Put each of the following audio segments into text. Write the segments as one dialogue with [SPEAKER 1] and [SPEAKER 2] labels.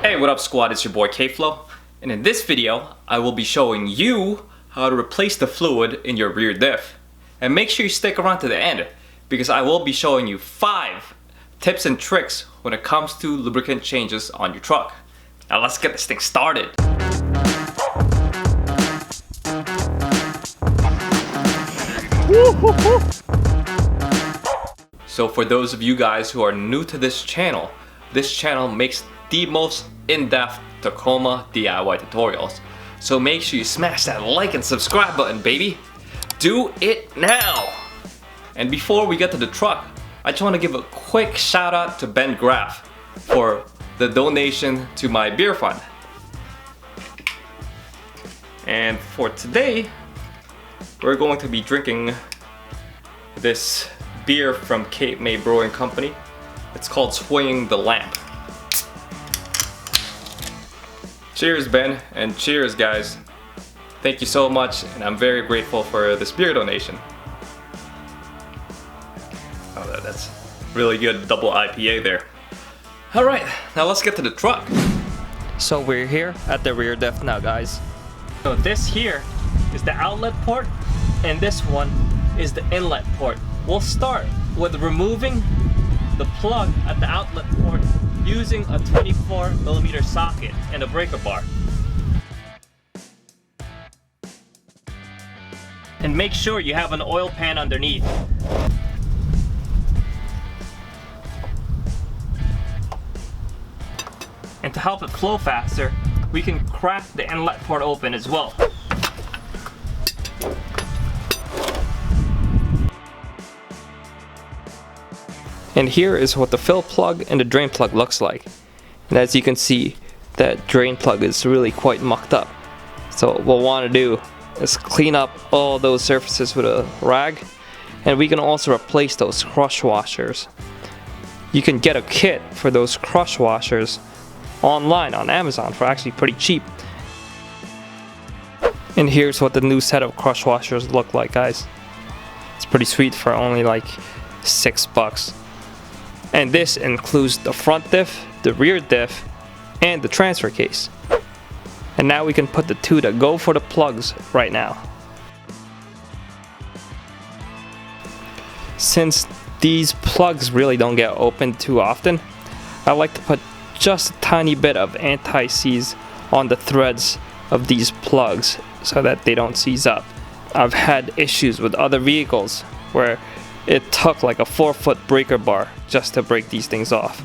[SPEAKER 1] Hey, what up squad, it's your boy K-Flow, and in this video I will be showing you how to replace the fluid in your rear diff. And make sure you stick around to the end because I will be showing you 5 tips and tricks when it comes to lubricant changes on your truck. Now let's get this thing started. So for those of you guys who are new to this channel makes the most in-depth Tacoma DIY tutorials. So make sure you smash that like and subscribe button, baby. Do it now! And before we get to the truck, I just want to give a quick shout out to Ben Graff for the donation to my beer fund. And for today, we're going to be drinking this beer from Cape May Brewing Company. It's called Swinging the Lamp. Cheers, Ben, and cheers, guys. Thank you so much, and I'm very grateful for this beer donation. Oh, that's really good double IPA there. Alright, now let's get to the truck. So we're here at the rear diff now, guys. So this here is the outlet port, and this one is the inlet port. We'll start with removing the plug at the outlet port using a 24mm socket and a breaker bar. And make sure you have an oil pan underneath. And to help it flow faster, we can crack the inlet port open as well. And here is what the fill plug and the drain plug looks like. And as you can see, that drain plug is really quite mucked up. So what we'll want to do is clean up all those surfaces with a rag, and we can also replace those crush washers. You can get a kit for those crush washers online on Amazon for actually pretty cheap. And here's what the new set of crush washers look like, guys. It's pretty sweet for only like $6. And this includes the front diff, the rear diff, and the transfer case. And now we can put the two that go for the plugs right now. Since these plugs really don't get opened too often, I like to put just a tiny bit of anti-seize on the threads of these plugs so that they don't seize up. I've had issues with other vehicles where it took like a 4-foot breaker bar just to break these things off.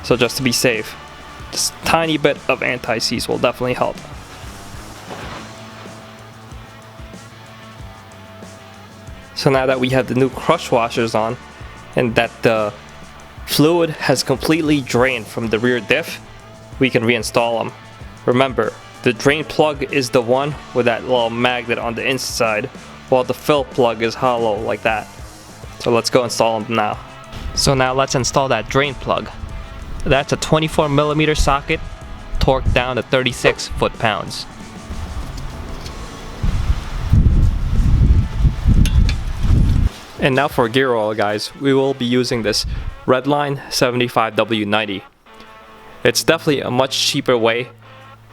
[SPEAKER 1] So just to be safe, just a tiny bit of anti-seize will definitely help. So now that we have the new crush washers on and that the fluid has completely drained from the rear diff, we can reinstall them. Remember, the drain plug is the one with that little magnet on the inside, while the fill plug is hollow like that. So let's go install them now. So now let's install that drain plug. That's a 24mm socket torqued down to 36 foot-pounds. And now for gear oil, guys, we will be using this Redline 75W90. It's definitely a much cheaper way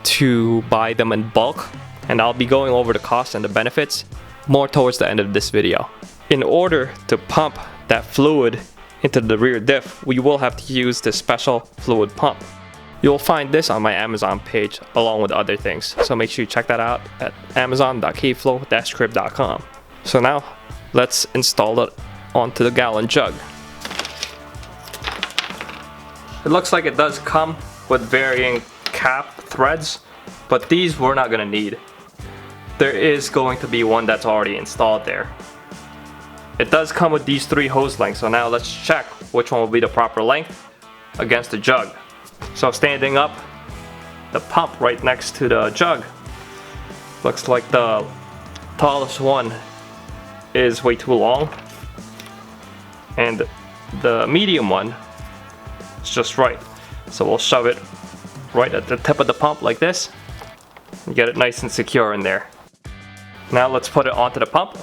[SPEAKER 1] to buy them in bulk, and I'll be going over the cost and the benefits more towards the end of this video. In order to pump that fluid into the rear diff, we will have to use this special fluid pump. You'll find this on my Amazon page along with other things, so make sure you check that out at amazon.kflow-crib.com. So now let's install it onto the gallon jug. It looks like it does come with varying cap threads, but these we're not going to need. There is going to be one that's already installed there. It does come with these 3 hose lengths, so now let's check which one will be the proper length against the jug. So standing up, the pump right next to the jug, looks like the tallest one is way too long, and the medium one is just right. So we'll shove it right at the tip of the pump like this and get it nice and secure in there. Now let's put it onto the pump.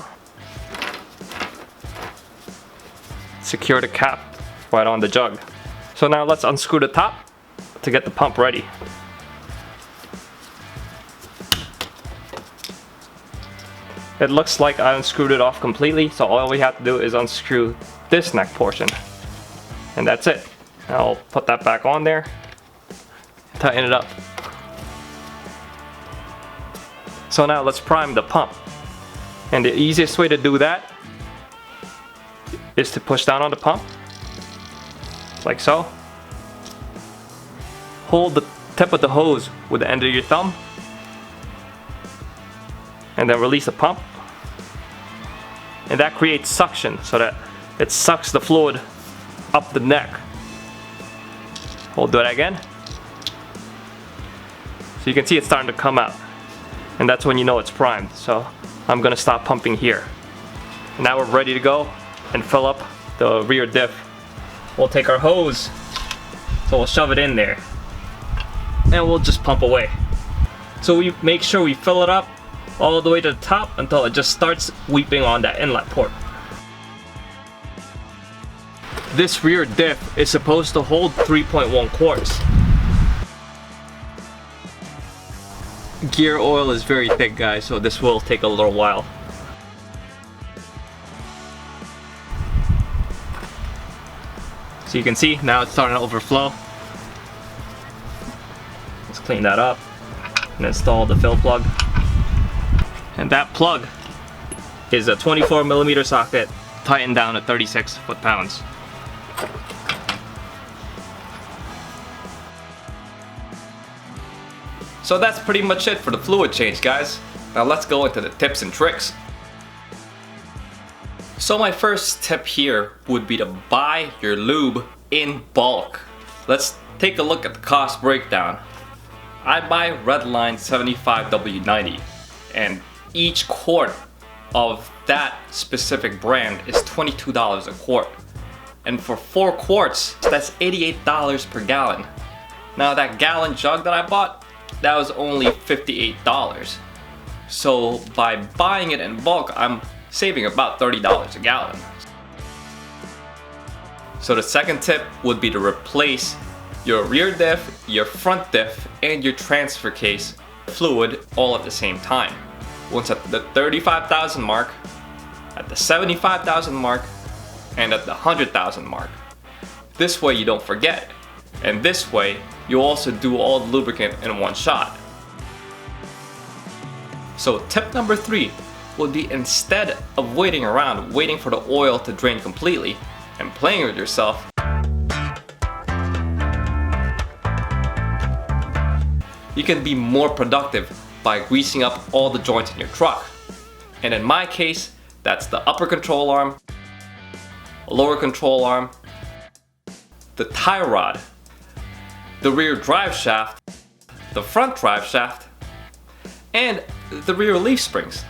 [SPEAKER 1] Secure the cap right on the jug. So now let's unscrew the top to get the pump ready. It looks like I unscrewed it off completely, so all we have to do is unscrew this neck portion. And that's it. I'll put that back on there, tighten it up. So now let's prime the pump. And the easiest way to do that is to push down on the pump, like so. Hold the tip of the hose with the end of your thumb, and then release the pump. And that creates suction so that it sucks the fluid up the neck. We'll do that again. So you can see it's starting to come out. And that's when you know it's primed. So I'm gonna stop pumping here. Now we're ready to go and fill up the rear diff. We'll take our hose, so we'll shove it in there, and we'll just pump away. So we make sure we fill it up all the way to the top until it just starts weeping on that inlet port. This rear diff is supposed to hold 3.1 quarts. Gear oil is very thick, guys, so this will take a little while. So you can see now it's starting to overflow. Let's clean that up and install the fill plug. And that plug is a 24mm socket tightened down to 36 foot-pounds. So that's pretty much it for the fluid change, guys. Now let's go into the tips and tricks. So my first tip here would be to buy your lube in bulk. Let's take a look at the cost breakdown. I buy Redline 75W90, and each quart of that specific brand is $22 a quart. And for 4 quarts, that's $88 per gallon. Now that gallon jug that I bought, that was only $58. So by buying it in bulk, I'm saving about $30 a gallon. So the second tip would be to replace your rear diff, your front diff, and your transfer case fluid all at the same time. Once at the 35,000 mark, at the 75,000 mark, and at the 100,000 mark. This way you don't forget, and this way you also do all the lubricant in one shot. So tip number 3 would be, instead of waiting around waiting for the oil to drain completely and playing with yourself, you can be more productive by greasing up all the joints in your truck. And in my case, that's the upper control arm, lower control arm, the tie rod, the rear drive shaft, the front drive shaft, and the rear leaf springs.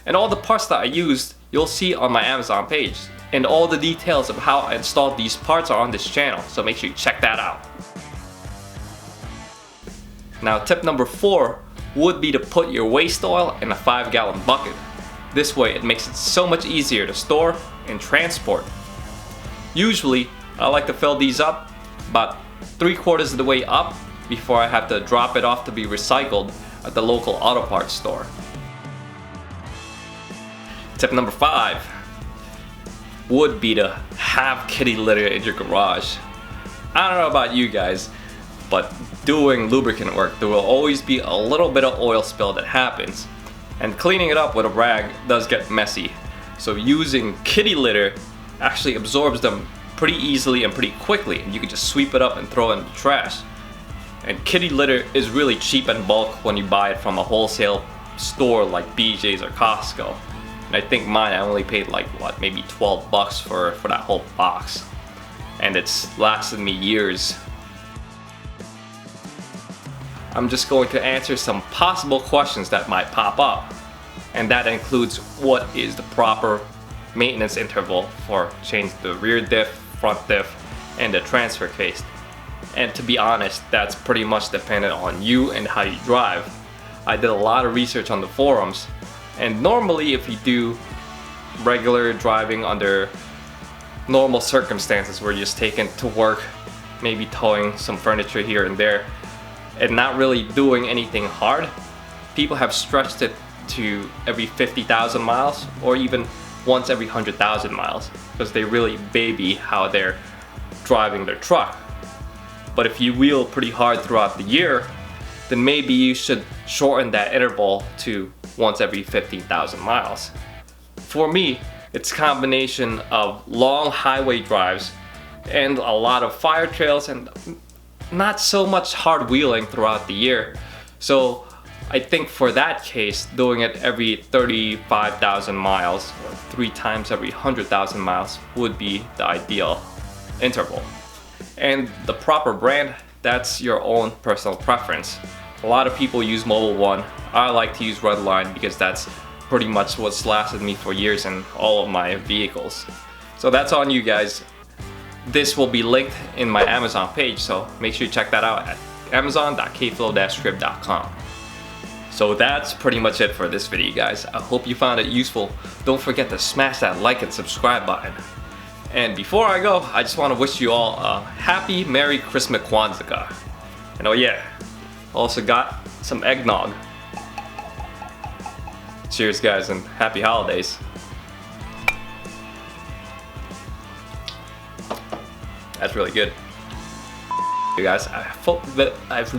[SPEAKER 1] And all the parts that I used, you'll see on my Amazon page. And all the details of how I installed these parts are on this channel, so make sure you check that out. Now tip number 4 would be to put your waste oil in a 5-gallon bucket. This way it makes it so much easier to store and transport. Usually I like to fill these up about 3/4 of the way up before I have to drop it off to be recycled at the local auto parts store. Tip number 5 would be to have kitty litter in your garage. I don't know about you guys, but doing lubricant work, there will always be a little bit of oil spill that happens, and cleaning it up with a rag does get messy. So using kitty litter actually absorbs them pretty easily and pretty quickly, and you can just sweep it up and throw it in the trash. And kitty litter is really cheap in bulk when you buy it from a wholesale store like BJ's or Costco. And I think mine, I only paid like what, maybe 12 bucks for that whole box, and it's lasted me years. I'm just going to answer some possible questions that might pop up, and that includes what is the proper maintenance interval for change the rear diff, front diff, and the transfer case. And to be honest, that's pretty much dependent on you and how you drive. I did a lot of research on the forums, and normally if you do regular driving under normal circumstances where you're just taking to work, maybe towing some furniture here and there, and not really doing anything hard, people have stretched it to every 50,000 miles or even once every 100,000 miles, because they really baby how they're driving their truck. But if you wheel pretty hard throughout the year, then maybe you should shorten that interval to once every 15,000 miles. For me, it's a combination of long highway drives and a lot of fire trails and not so much hard wheeling throughout the year. So I think for that case, doing it every 35,000 miles or 3 times every 100,000 miles would be the ideal interval. And the proper brand, that's your own personal preference. A lot of people use Mobil 1. I like to use Redline because that's pretty much what's lasted me for years in all of my vehicles. So that's on you guys. This will be linked in my Amazon page, so make sure you check that out at amazon.kflow-strip.com. So that's pretty much it for this video, guys. I hope you found it useful. Don't forget to smash that like and subscribe button. And before I go, I just want to wish you all a happy Merry Christmas Kwanzaa. And oh yeah, also got some eggnog. Cheers guys, and happy holidays. That's really good. You guys, I hope that I've